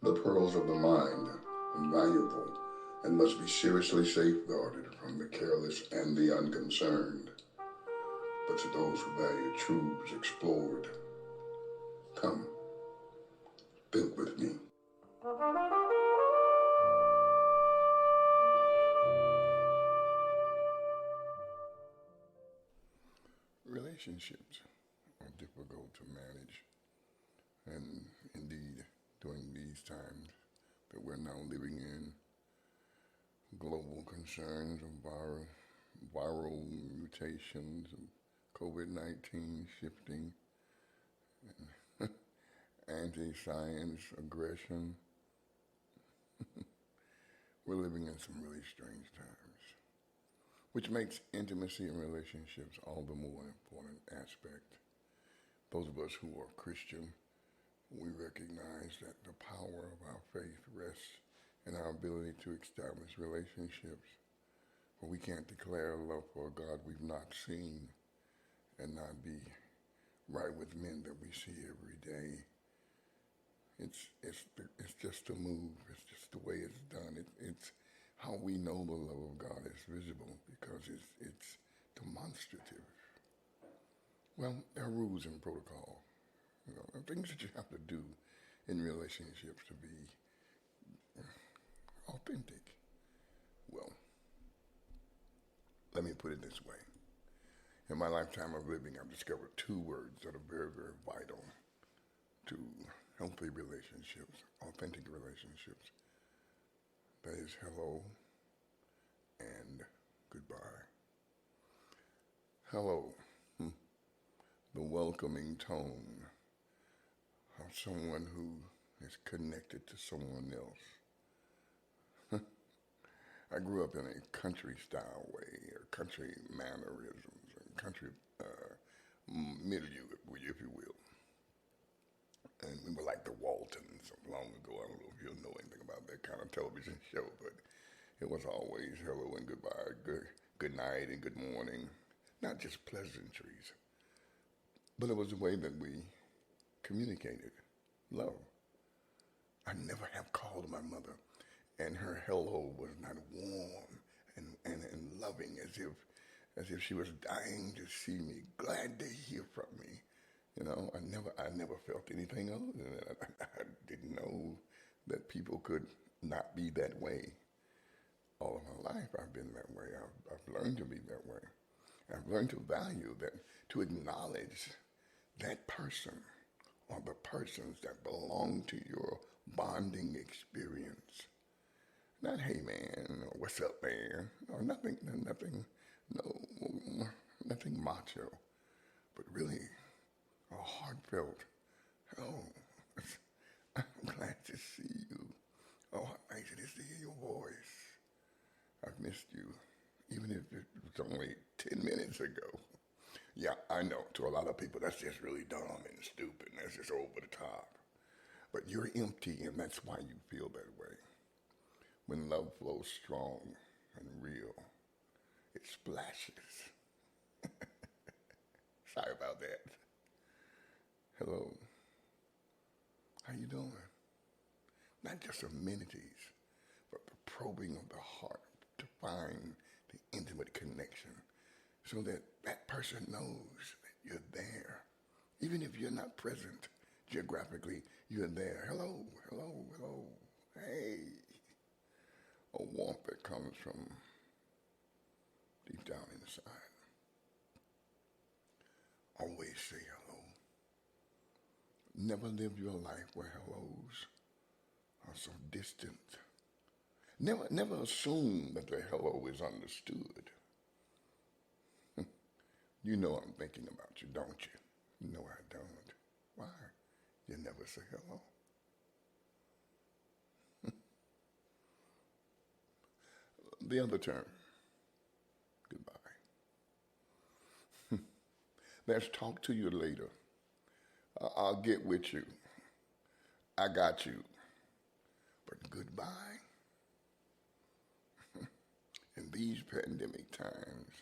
The pearls of the mind are valuable and must be seriously safeguarded from the careless and the unconcerned. But to those who value truths explored, come, think with me. Relationships are difficult to manage, and indeed, during these times that we're now living in, global concerns of viral mutations, and COVID 19 shifting, anti science aggression, we're living in some really strange times, which makes intimacy in relationships all the more important aspect. Those of us who are Christian, we recognize that the power of our faith rests in our ability to establish relationships. For we can't declare love for a God we've not seen and not be right with men that we see every day. It's just a move. It's just the way it's done. It's how we know the love of God is visible because it's demonstrative. Well, there are rules and protocol. Things that you have to do in relationships to be authentic. Well, let me put it this way. In my lifetime of living, I've discovered two words that are very, very vital to healthy relationships, authentic relationships. That is hello and goodbye. Hello, the welcoming tone of someone who is connected to someone else. I grew up in a country style way, or country mannerisms, and country milieu, if you will. And we were like the Waltons long ago. I don't know if you'll know anything about that kind of television show, but it was always hello and goodbye, good night and good morning. Not just pleasantries, but it was a way that we communicated love. I never have called my mother, and her hello was not warm and loving as if she was dying to see me, glad to hear from me. I never felt anything other than that. I didn't know that people could not be that way. All of my life, I've been that way. I've learned to be that way. I've learned to value that, to acknowledge that person or the persons that belong to your bonding experience. Not, hey man, or what's up man, or nothing, no, nothing macho, but really a heartfelt, oh, I'm glad to see you. Oh, how nice it is to hear your voice. I've missed you, even if it was only 10 minutes ago. Yeah, I know, to a lot of people, that's just really dumb and stupid, and that's just over the top. But you're empty, and that's why you feel that way. When love flows strong and real, it splashes. Sorry about that. Hello. How you doing? Not just amenities, but the probing of the heart to find the intimate connection so that that person knows that you're there. Even if you're not present geographically, you're there. Hello, hello, hello. Hey. A warmth that comes from deep down inside. Always say hello. Never live your life where hellos are so distant. Never assume that the hello is understood. You know I'm thinking about you, don't you? No, I don't. Why? You never say hello. The other term, goodbye. Let's talk to you later. I'll get with you. I got you. But goodbye. In these pandemic times,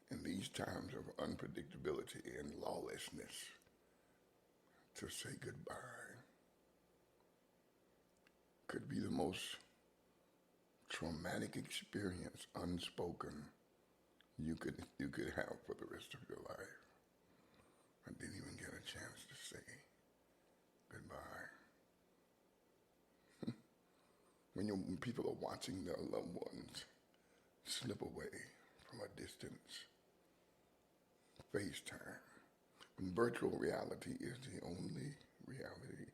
in these times of unpredictability and lawlessness, to say goodbye could be the most traumatic experience, unspoken, you could have for the rest of your life. I didn't even get a chance to say goodbye. When people are watching their loved ones slip away from a distance, FaceTime, when virtual reality is the only reality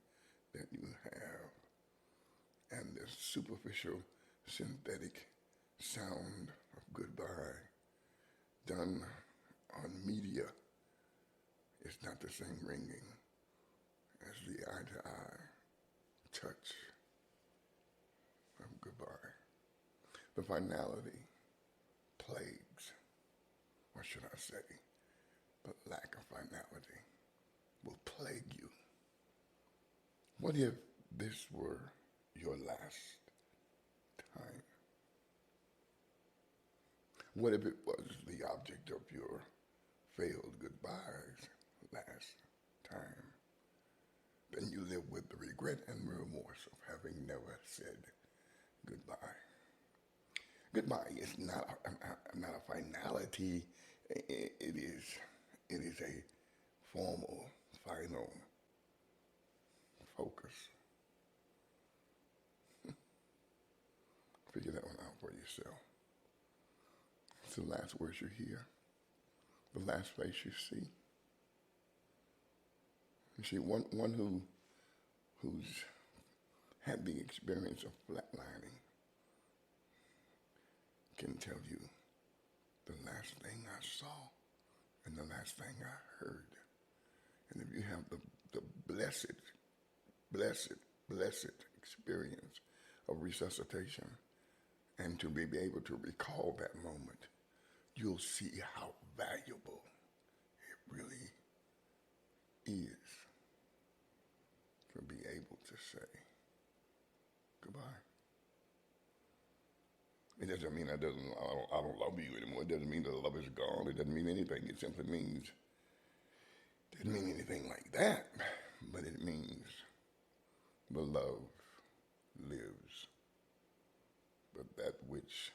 that you have, and the superficial, synthetic sound of goodbye done on media is not the same ringing as the eye-to-eye touch of goodbye. The finality plagues, or should I say, the lack of finality will plague you. What if this were your last time? What if it was the object of your failed goodbyes last time? Then you live with the regret and remorse of having never said goodbye. Goodbye is not a finality. It is a formal, final focus. Figure that one out for yourself. It's the last words you hear, the last face you see. You see, one who's had the experience of flatlining can tell you the last thing I saw and the last thing I heard. And if you have the blessed experience of resuscitation and to be able to recall that moment, you'll see how valuable it really is to be able to say goodbye. It doesn't mean I don't love you anymore. It doesn't mean the love is gone. It doesn't mean anything. It simply means, it doesn't mean anything like that, but it means the love lives. But that which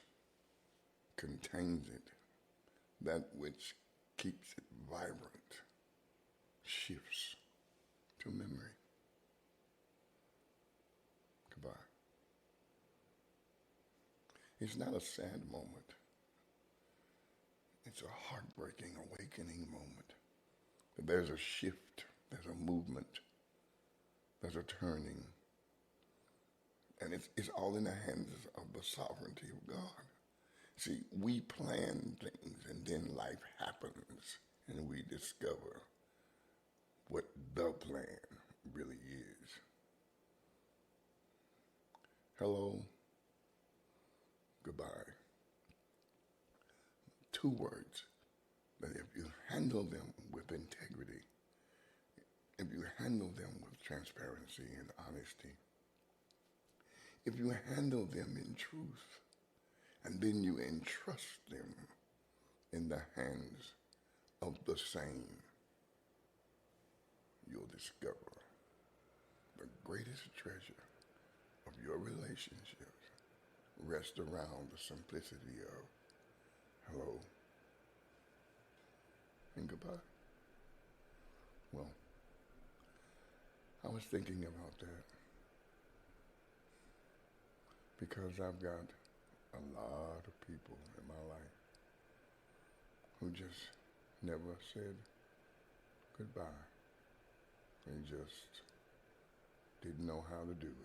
contains it, that which keeps it vibrant, shifts to memory. Goodbye. It's not a sad moment. It's a heartbreaking, awakening moment. There's a shift, there's a movement, there's a turning. And it's all in the hands of the sovereignty of God. See, we plan things and then life happens and we discover what the plan really is. Hello, goodbye. Two words that if you handle them with integrity, if you handle them with transparency and honesty, if you handle them in truth, and then you entrust them in the hands of the same, you'll discover the greatest treasure of your relationships rests around the simplicity of hello and goodbye. Well, I was thinking about that because I've got a lot of people in my life who just never said goodbye. They just didn't know how to do it.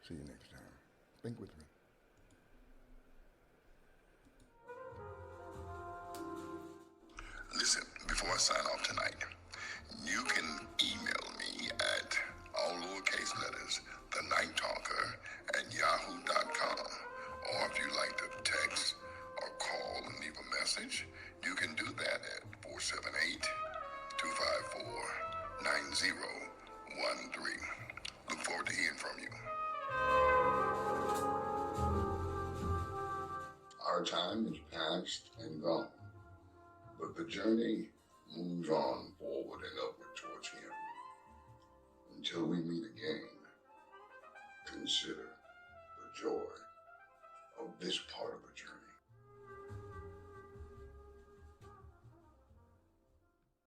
See you next time. Think with me. Listen, before I sign off tonight, you can email me at all lowercase letters, thenighttalker@yahoo.com. Or if you like to text or call and leave a message, you can do that at 478-254-9013. Look forward to hearing from you. Our time is past and gone, but the journey moves on forward and upward towards Him. Until we meet again, consider the joy of this part of the journey.